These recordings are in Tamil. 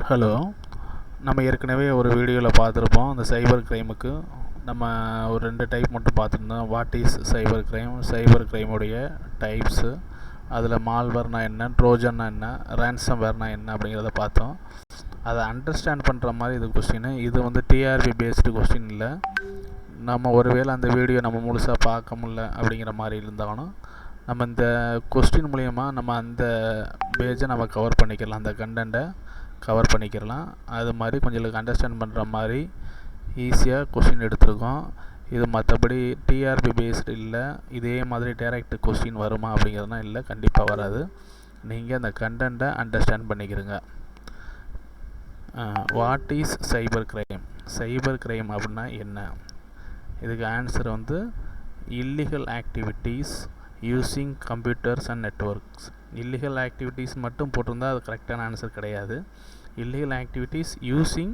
ஹலோ. நம்ம ஏற்கனவே ஒரு வீடியோவில் பார்த்துருப்போம். அந்த சைபர் க்ரைமுக்கு நம்ம ஒரு 2 டைப் மட்டும் பார்த்துருந்தோம். What is cyber crime, cyber க்ரைமுடைய டைப்ஸு, அதில் மால்வேர்னா என்ன, ட்ரோஜன்னா என்ன, ரேன்சம்வேர்னா என்ன அப்படிங்கிறத பார்த்தோம். அதை அண்டர்ஸ்டாண்ட் பண்ணுற மாதிரி இது கொஸ்டின். இது வந்து டிஆர்பி பேஸ்டு கொஸ்டின் இல்லை. நம்ம ஒருவேளை அந்த வீடியோ நம்ம முழுசாக பார்க்க முடியல அப்படிங்கிற மாதிரி இருந்தாலும் நம்ம இந்த கொஸ்டின் மூலயமா நம்ம அந்த பேஜை நம்ம கவர் பண்ணிக்கலாம், அந்த கண்டென்ட்டை கவர் பண்ணிக்கிறலாம். அது மாதிரி கொஞ்சம் அண்டர்ஸ்டாண்ட் பண்ணுற மாதிரி ஈஸியாக கொஸ்டின் எடுத்திருக்கோம். இது மற்றபடி டிஆர்பி பேஸ்டு இல்லை. இதே மாதிரி டைரக்ட் கொஸ்டின் வருமா அப்படிங்கிறதுனா இல்லை, கண்டிப்பாக வராது. நீங்கள் அந்த கண்டென்ட்டை அண்டர்ஸ்டாண்ட் பண்ணிக்கிறங்க. What is cyber crime, cyber crime அப்படின்னா என்ன? இதுக்கு ஆன்சர் வந்து illegal activities using computers and networks. Illegal activities மட்டும் போட்டிருந்தால் அது கரெக்டான ஆன்சர் கிடையாது. Illegal activities using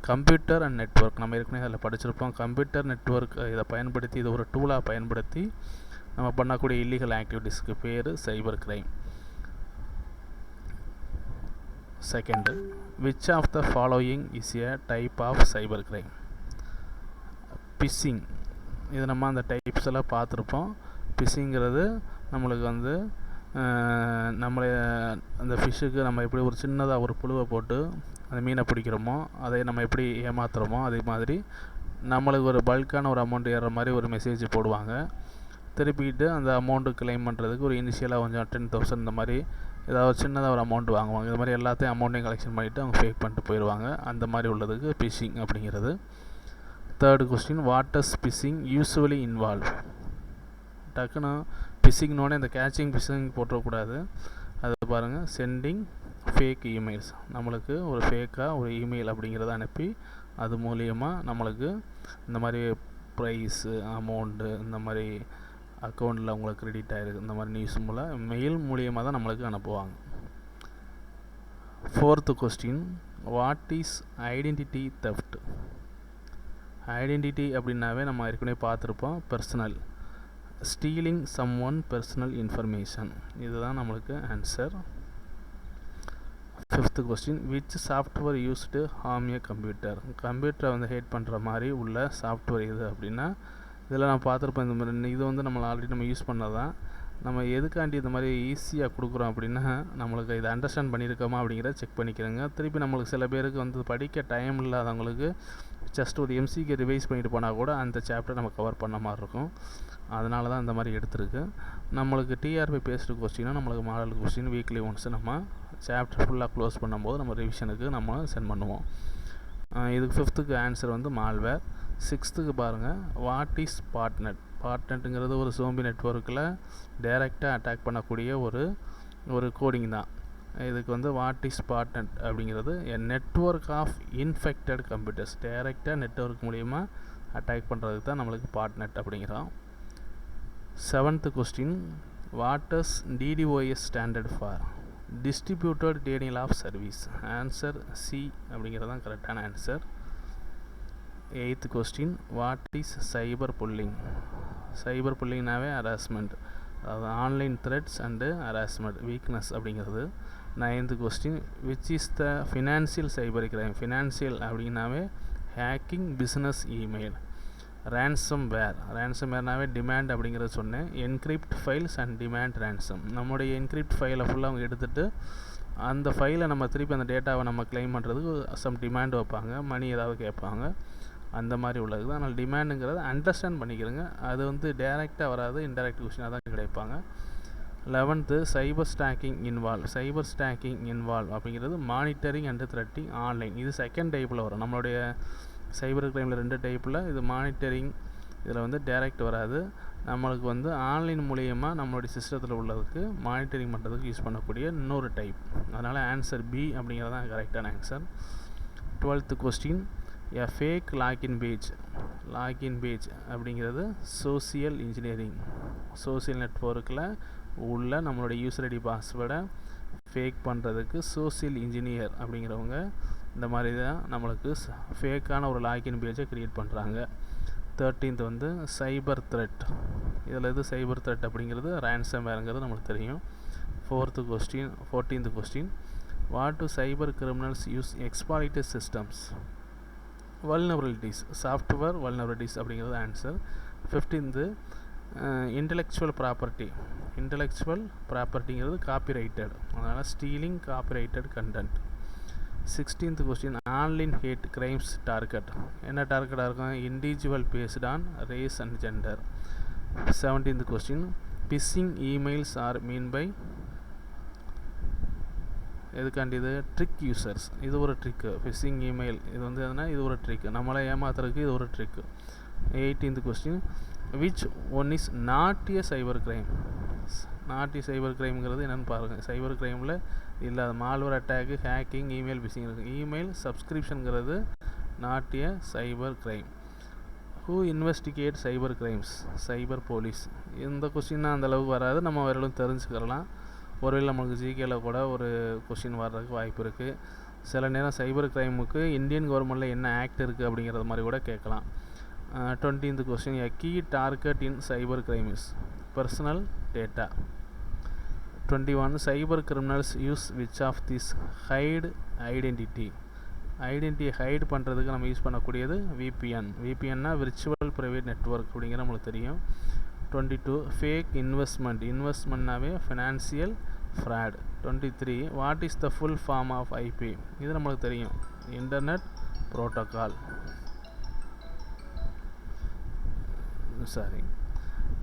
computer and network, நம்ம ஏற்கனவே அதில் படிச்சிருப்போம். கம்ப்யூட்டர் நெட்ஒர்க் இதை பயன்படுத்தி, இது ஒரு டூலாக பயன்படுத்தி நம்ம பண்ணக்கூடிய இல்லீகல் ஆக்டிவிட்டீஸ்க்கு பேர் cyber crime. Second, which of the following is a type of cyber crime? Phishing. இது நம்ம அந்த டைப்ஸ் எல்லாம் பார்த்துருப்போம். பிஸ்ஸிங்கிறது நம்மளுக்கு வந்து நம்மளை அந்த ஃபிஷ்ஷுக்கு நம்ம எப்படி ஒரு சின்னதாக ஒரு புழுவை போட்டு அந்த மீனை பிடிக்கிறோமோ, அதை நம்ம எப்படி ஏமாத்துகிறோமோ, அதே மாதிரி நம்மளுக்கு ஒரு பல்கான ஒரு அமௌண்ட் ஏறுற மாதிரி ஒரு மெசேஜ் போடுவாங்க. திருப்பிட்டு அந்த அமௌண்ட்டு கிளைம் பண்ணுறதுக்கு ஒரு இனிஷியலாக கொஞ்சம் 10,000 இந்த மாதிரி ஏதாவது சின்னதாக ஒரு அமௌண்ட் வாங்குவாங்க. இது மாதிரி எல்லாத்தையும் அமௌண்ட்டையும் கலெக்ஷன் பண்ணிவிட்டு அவங்க ஃபேக் பண்ணிட்டு போயிடுவாங்க. அந்த மாதிரி உள்ளதுக்கு பிஷிங் அப்படிங்கிறது. Third question, what does pissing usually involve? டக்குன்னு பிஸ்ஸிங்னோடனே இந்த கேச்சிங் பிஸ்ஸிங் போட்டுறக்கூடாது. அது பாருங்கள், சென்டிங் ஃபேக் இமெயில்ஸ். நம்மளுக்கு ஒரு ஃபேக்காக ஒரு இமெயில் அப்படிங்கிறத அனுப்பி அது மூலியமாக நம்மளுக்கு இந்த மாதிரி ப்ரைஸு, அமௌண்ட்டு, இந்த மாதிரி அக்கௌண்ட்டில் உங்களுக்கு கிரெடிட் ஆகிருக்கு, இந்த மாதிரி நியூஸ் மூலம் மெயில் மூலியமாக தான் நம்மளுக்கு அனுப்புவாங்க. Fourth question, what is identity theft? Identity அப்படின்னாவே நம்ம ஏற்கனவே பார்த்துருப்போம், personal. Stealing someone personal information, இதுதான் நம்மளுக்கு answer. Fifth question, which software used harm a computer? கம்ப்யூட்டரை வந்து ஹேட் பண்ணுற மாதிரி உள்ள சாஃப்ட்வேர் இது அப்படின்னா, இதில் நான் பார்த்துருப்பேன். இந்த மாதிரி இது வந்து நம்மளை ஆல்ரெடி நம்ம யூஸ் பண்ணது தான். நம்ம எதுக்காண்டி இந்த மாதிரி ஈஸியாக கொடுக்குறோம் அப்படின்னா, நம்மளுக்கு இதை அண்டர்ஸ்டாண்ட் பண்ணியிருக்கோமா அப்படிங்கிறத செக் பண்ணிக்கிறோங்க. திருப்பி நம்மளுக்கு சில பேருக்கு வந்து படிக்க டைம் இல்லாதவங்களுக்கு ஜஸ்ட் ஒரு எம்சிக்கு ரிவைஸ் பண்ணிட்டு போனால் கூட அந்த சாப்டர் நம்ம கவர் பண்ண மாதிரி இருக்கும். அதனால தான் இந்த மாதிரி எடுத்துருக்கு. நம்மளுக்கு டிஆர்பி பேஸ்டு கொஸ்டினாக நம்மளுக்கு மாடல் கொஸ்டின் வீக்லி ஒன்ஸ் நம்ம சாப்டர் ஃபுல்லாக க்ளோஸ் பண்ணும்போது நம்ம ரிவிஷனுக்கு நம்ம சென்ட் பண்ணுவோம். இதுக்கு ஃபிஃப்த்துக்கு ஆன்சர் வந்து மால்வேர். சிக்ஸ்த்துக்கு பாருங்கள், வாட் இஸ் பாட்நெட்? பாட்நெட்டுங்கிறது ஒரு சோம்பி நெட்ஒர்க்கில் டைரெக்டாக அட்டாக் பண்ணக்கூடிய ஒரு கோடிங் தான். இதுக்கு வந்து வாட் இஸ் பாட்நெட் அப்படிங்கிறது a network of infected computers. டைரெக்டாக நெட்ஒர்க் மூலிமா அட்டாக் பண்ணுறதுக்கு தான் நம்மளுக்கு பாட்நெட் அப்படிங்கிறோம். Seventh question, what does DDoS standard for? Distributed denial of service. Answer C அப்படிங்கிறது தான் கரெக்டான answer. Eighth question, what is cyber bullying? Cyber புல்லிங்னாவே ஹராஸ்மெண்ட், அதாவது online threats and harassment, weakness அப்படிங்கிறது. Ninth question, which is the financial cyber crime? Financial அப்படின்னாவே ஹேக்கிங், பிஸ்னஸ் இமெயில். ரேன்சம்வேர், ரேன்சம்வேர்னாவே டிமாண்ட் அப்படிங்கிறத சொன்னேன். Encrypt files and demand ransom. நம்முடைய என்கிரிப்ட் ஃபைலை ஃபுல்லாக அவங்க எடுத்துகிட்டு அந்த ஃபைலை நம்ம திருப்பி அந்த டேட்டாவை நம்ம கிளைம் பண்ணுறதுக்கு சம் டிமாண்ட் வைப்பாங்க, மணி ஏதாவது கேட்பாங்க, அந்த மாதிரி உள்ளது தான். அதனால் டிமாண்டுங்கிறத அண்டர்ஸ்டாண்ட் பண்ணிக்கிறேங்க. அது வந்து டைரெக்டாக வராது, இன்டெரக்ட் கொஸ்டினாக தான் கிடைப்பாங்க. 11th, சைபர் ஸ்டாக்கிங் இன்வால்வ். சைபர் ஸ்டாக்கிங் இன்வால்வ் அப்படிங்கிறது மானிட்டரிங் அண்டு த்ரெட்டிங் ஆன்லைன். இது செகண்ட் டைப்பில் வரும். நம்மளுடைய சைபர் கிரைமில் 2 டைப்பில், இது மானிட்டரிங், இதில் வந்து டைரக்ட் வராது. நம்மளுக்கு வந்து ஆன்லைன் மூலியமாக நம்மளுடைய சிஸ்டத்தில் உள்ளதுக்கு மானிட்டரிங் பண்ணுறதுக்கு யூஸ் பண்ணக்கூடிய இன்னொரு டைப். அதனால் ஆன்சர் பி அப்படிங்கிறது தான் கரெக்டான answer. 12th question, a fake login page. Login page அப்படிங்கிறது சோசியல் இன்ஜினியரிங். சோசியல் நெட்ஒர்க்கில் உள்ள நம்மளுடைய யூசர் ஐடி பாஸ்வேர்டை ஃபேக் பண்ணுறதுக்கு சோசியல் இன்ஜினியர் அப்படிங்கிறவங்க இந்த மாதிரி தான் நம்மளுக்கு ஃபேக்கான ஒரு லாகின் பேஜை க்ரியேட் பண்ணுறாங்க. 13th வந்து சைபர் த்ரெட். இதில் எது சைபர் த்ரெட் அப்படிங்கிறது ரேன்சம்வேருங்கிறது நம்மளுக்கு தெரியும். 14th question, What do cyber criminals use exploited systems? Vulnerabilities, software vulnerabilities அப்படிங்கிறது ஆன்சர். 15th இன்டெலெக்சுவல் ப்ராப்பர்ட்டிங்கிறது காப்பிரைட்டட், அதனால் stealing copyrighted content. 16th question online hate crimes target, என்ன டார்கெட்டாக இருக்கும்? Individual based on race and gender. 17th question phishing emails are mean by, எதுக்காண்டி இது? ட்ரிக் யூசர்ஸ், இது ஒரு ட்ரிக்கு. ஃபிஷிங் இமெயில் இது வந்து எதுனா இது ஒரு ட்ரிக்கு, நம்மளை ஏமாத்துறதுக்கு இது ஒரு trick. 18th question which one is not a cyber crime? Not a cyber கிரைம்ங்கிறது என்னென்னு பாருங்கள். சைபர் கிரைமில் இல்லாத malware attack, hacking, email phishing இருக்குது. இமெயில் சப்ஸ்கிரிப்ஷனுங்கிறது not a cyber crime. Who investigate cyber crimes? Cyber police. இந்த கொஸ்டின் அந்தளவுக்கு வராது, நம்ம வேறு தெரிஞ்சுக்கலாம். ஒருவேளை நம்மளுக்கு ஜிகேல கூட ஒரு கொஸ்டின் வர்றதுக்கு வாய்ப்பு இருக்குது. சில நேரம் சைபர் கிரைமுக்கு இந்தியன் கவர்மெண்ட்டில் என்ன ஆக்ட் இருக்குது அப்படிங்கிறது மாதிரி கூட கேட்கலாம். 20th question a key target in cyber crime is personal data. 21 cyber criminals use which of this hide ஐடென்டிட்டியை ஹைட் பண்ணுறதுக்கு நம்ம யூஸ் பண்ணக்கூடியது விபிஎன். விபிஎன்னா விர்ச்சுவல் ப்ரைவேட் நெட்வொர்க் அப்படிங்கிற நம்மளுக்கு தெரியும். 22 ஃபேக் இன்வெஸ்ட்மெண்ட்னாவே financial fraud. 23 what is the full form of IP? இது நம்மளுக்கு தெரியும், internet protocol.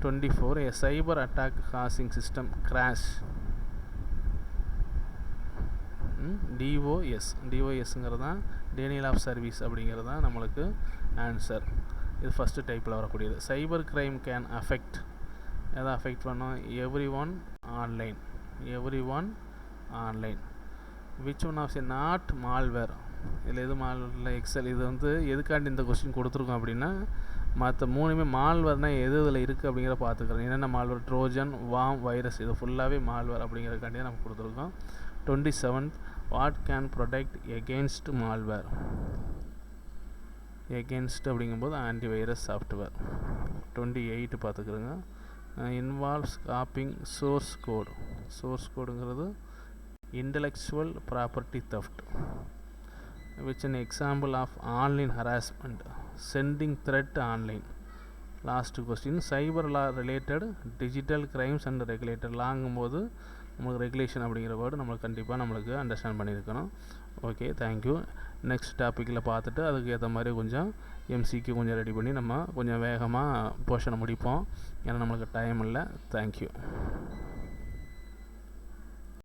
24 a cyber attack causing system crash. DOSங்கிறது தான் டேனியல் ஆஃப் சர்வீஸ் அப்படிங்கிறது தான் நம்மளுக்கு ஆன்சர். இது ஃபஸ்ட்டு டைப்பில் வரக்கூடியது. சைபர் கிரைம் கேன் அஃபெக்ட், எதை அஃபெக்ட் பண்ணோம்? Everyone online. Which one of not malware? இதில் எது மால்வேரில் எக்ஸல். இது வந்து எதுக்காண்டி இந்த கொஸ்டின் கொடுத்துருக்கோம் அப்படின்னா, மற்ற மூணுமே மால்வேர்னால் எது இதில் இருக்குது அப்படிங்கிற பார்த்துக்கிறோம். என்னென்ன மால்வேர்? ட்ரோஜன், வார்ம், வைரஸ், இது ஃபுல்லாகவே மால்வேர் அப்படிங்கிறதுக்காண்டி நம்ம கொடுத்துருக்கோம். 27 what can protect against malware? Against அப்படிங்கும்போது ஆன்டிவைரஸ் சாஃப்ட்வேர். 28 பார்த்துக்கிறோங்க. இன்வால்வ்ஸ் காப்பிங் சோர்ஸ் கோடுங்கிறது intellectual property theft. Which an example of online harassment? Sending threat online. Last question cyber law related digital crimes and regulated. லாங்கும்போது நம்மளுக்கு ரெகுலேஷன் அப்படிங்கிற வேர்டு நம்மளுக்கு கண்டிப்பாக நம்மளுக்கு அண்டர்ஸ்டாண்ட் பண்ணியிருக்கணும். Okay, thank you. நெக்ஸ்ட் டாப்பிக்கில் பார்த்துட்டு அதுக்கு ஏற்ற மாதிரி கொஞ்சம் எம்சிக்கு கொஞ்சம் ரெடி பண்ணி நம்ம கொஞ்சம் வேகமாக போர்ஷனை முடிப்போம். ஏன்னா நம்மளுக்கு டைம் இல்லை. தேங்க்யூ.